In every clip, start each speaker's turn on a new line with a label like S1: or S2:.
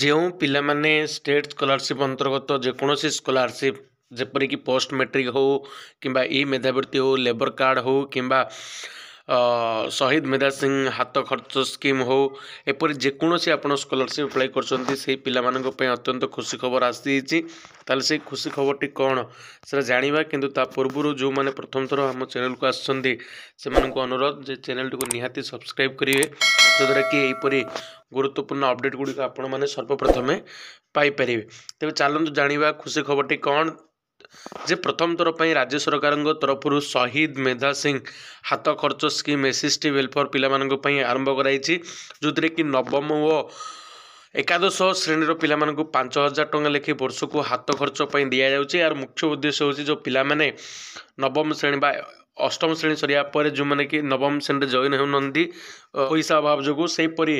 S1: ଯେଉଁ ପିଲାମାନେ state scholarship ଅନ୍ତର୍ଗତ ଯେକୌଣସି ସ୍କଲାରସିପ୍ ଯେପରିକି ପୋଷ୍ଟ ମେଟ୍ରିକ୍ ହେଉ କିମ୍ବା ଇ ମେଧାବୃତ୍ତି ହେଉ ଲେବର କାର୍ଡ଼ ହେଉ କିମ୍ବା ଶହୀଦ ମେଧା ସିଂ ହାତ ଖର୍ଚ୍ଚ ସ୍କିମ୍ ହେଉ ଏପରି ଯେକୌଣସି ଆପଣ ସ୍କଲାରସିପ୍ ଆପ୍ଲାଏ କରୁଛନ୍ତି ସେହି ପିଲାମାନଙ୍କ ପାଇଁ ଅତ୍ୟନ୍ତ ଖୁସି ଖବର ଆସିଯାଇଛି। ତାହେଲେ ସେଇ ଖୁସି ଖବରଟି କ'ଣ ସେଟା ଜାଣିବା, କିନ୍ତୁ ତା ପୂର୍ବରୁ ଯେଉଁମାନେ ପ୍ରଥମ ଥର ଆମ ଚ୍ୟାନେଲକୁ ଆସିଛନ୍ତି ସେମାନଙ୍କୁ ଅନୁରୋଧ ଯେ ଚ୍ୟାନେଲଟିକୁ ନିହାତି ସବସ୍କ୍ରାଇବ୍ କରିବେ, ଯଦ୍ୱାରା କି ଏହିପରି ଗୁରୁତ୍ୱପୂର୍ଣ୍ଣ ଅପଡ଼େଟ୍ ଗୁଡ଼ିକ ଆପଣମାନେ ସର୍ବପ୍ରଥମେ ପାଇପାରିବେ। ତେବେ ଚାଲନ୍ତୁ ଜାଣିବା ଖୁସି ଖବରଟି କ'ଣ। ଯେ ପ୍ରଥମ ଥର ପାଇଁ ରାଜ୍ୟ ସରକାରଙ୍କ ତରଫରୁ ଶହୀଦ ମେଧା ସିଂ ହାତ ଖର୍ଚ୍ଚ ସ୍କିମ୍ ଏସ୍ଏସ୍ଟି ୱେଲଫେୟାର ପିଲାମାନଙ୍କ ପାଇଁ ଆରମ୍ଭ କରାଯାଇଛି, ଯେଉଁଥିରେ କି ନବମ ଓ ଏକାଦଶ ଶ୍ରେଣୀର ପିଲାମାନଙ୍କୁ 5,000 ଟଙ୍କା ଲେଖି ବର୍ଷକୁ ହାତ ଖର୍ଚ୍ଚ ପାଇଁ ଦିଆଯାଉଛି। ଏହାର ମୁଖ୍ୟ ଉଦ୍ଦେଶ୍ୟ ହେଉଛି ଯେଉଁ ପିଲାମାନେ ନବମ ଶ୍ରେଣୀ ବା ଅଷ୍ଟମ ଶ୍ରେଣୀ ସରିବା ପରେ ଯେଉଁମାନେ କି ନବମ ଶ୍ରେଣୀରେ ଜଏନ୍ ହେଉନାହାନ୍ତି ପଇସା ଅଭାବ ଯୋଗୁଁ, ସେହିପରି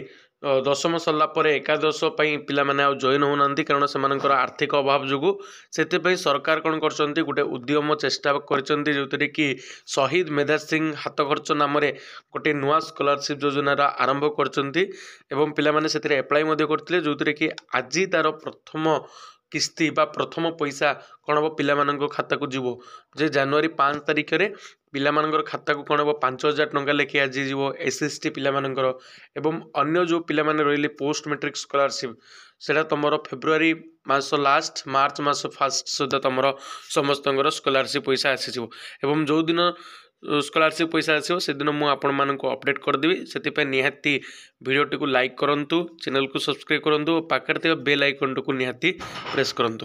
S1: ଦଶମ ସରିଲା ପରେ ଏକାଦଶ ପାଇଁ ପିଲାମାନେ ଆଉ ଜଏନ୍ ହେଉନାହାନ୍ତି କାରଣ ସେମାନଙ୍କର ଆର୍ଥିକ ଅଭାବ ଯୋଗୁଁ। ସେଥିପାଇଁ ସରକାର କ'ଣ କରିଛନ୍ତି, ଗୋଟେ ଉଦ୍ୟମ ଚେଷ୍ଟା କରିଛନ୍ତି ଯେଉଁଥିରେ କି ଶହୀଦ ମେଧା ସିଂ ହାତ ଖର୍ଚ୍ଚ ନାମରେ ଗୋଟେ ନୂଆ ସ୍କଲାରସିପ୍ ଯୋଜନାର ଆରମ୍ଭ କରିଛନ୍ତି ଏବଂ ପିଲାମାନେ ସେଥିରେ ଆପ୍ଲାଏ ମଧ୍ୟ କରିଥିଲେ, ଯେଉଁଥିରେ କି ଆଜି ତା'ର ପ୍ରଥମ କିସ୍ତି ବା ପ୍ରଥମ ପଇସା କ'ଣ ହେବ ପିଲାମାନଙ୍କ ଖାତାକୁ ଯିବ। ଯେ ଜାନୁଆରୀ 5 ତାରିଖରେ ପିଲାମାନଙ୍କର ଖାତାକୁ କ'ଣ ହେବ 5,000 ଟଙ୍କା ଲେଖି ଆଜି ଯିବ ଏସ୍ଏସ୍ଟି ପିଲାମାନଙ୍କର। ଏବଂ ଅନ୍ୟ ଯେଉଁ ପିଲାମାନେ ରହିଲେ ପୋଷ୍ଟ ମେଟ୍ରିକ୍ ସ୍କଲାରସିପ୍ ସେଇଟା ତୁମର ଫେବୃଆରୀ ମାସ ଲାଷ୍ଟ ମାର୍ଚ୍ଚ ମାସ ଫାର୍ଷ୍ଟ ସୁଦ୍ଧା ତୁମର ସମସ୍ତଙ୍କର ସ୍କଲାରସିପ୍ ପଇସା ଆସିଯିବ। ଏବଂ ଯେଉଁଦିନ ସ୍କଲାରସିପ୍ ପଇସା ଆସିବ ସେଦିନ ମୁଁ ଆପଣମାନଙ୍କୁ ଅପଡ଼େଟ୍ କରିଦେବି। ସେଥିପାଇଁ ନିହାତି ଭିଡ଼ିଓଟିକୁ ଲାଇକ୍ କରନ୍ତୁ, ଚ୍ୟାନେଲକୁ ସବସ୍କ୍ରାଇବ୍ କରନ୍ତୁ ଓ ପାଖରେ ଥିବା ବେଲ୍ ଆଇକନ୍ଟିକୁ ନିହାତି ପ୍ରେସ୍ କରନ୍ତୁ।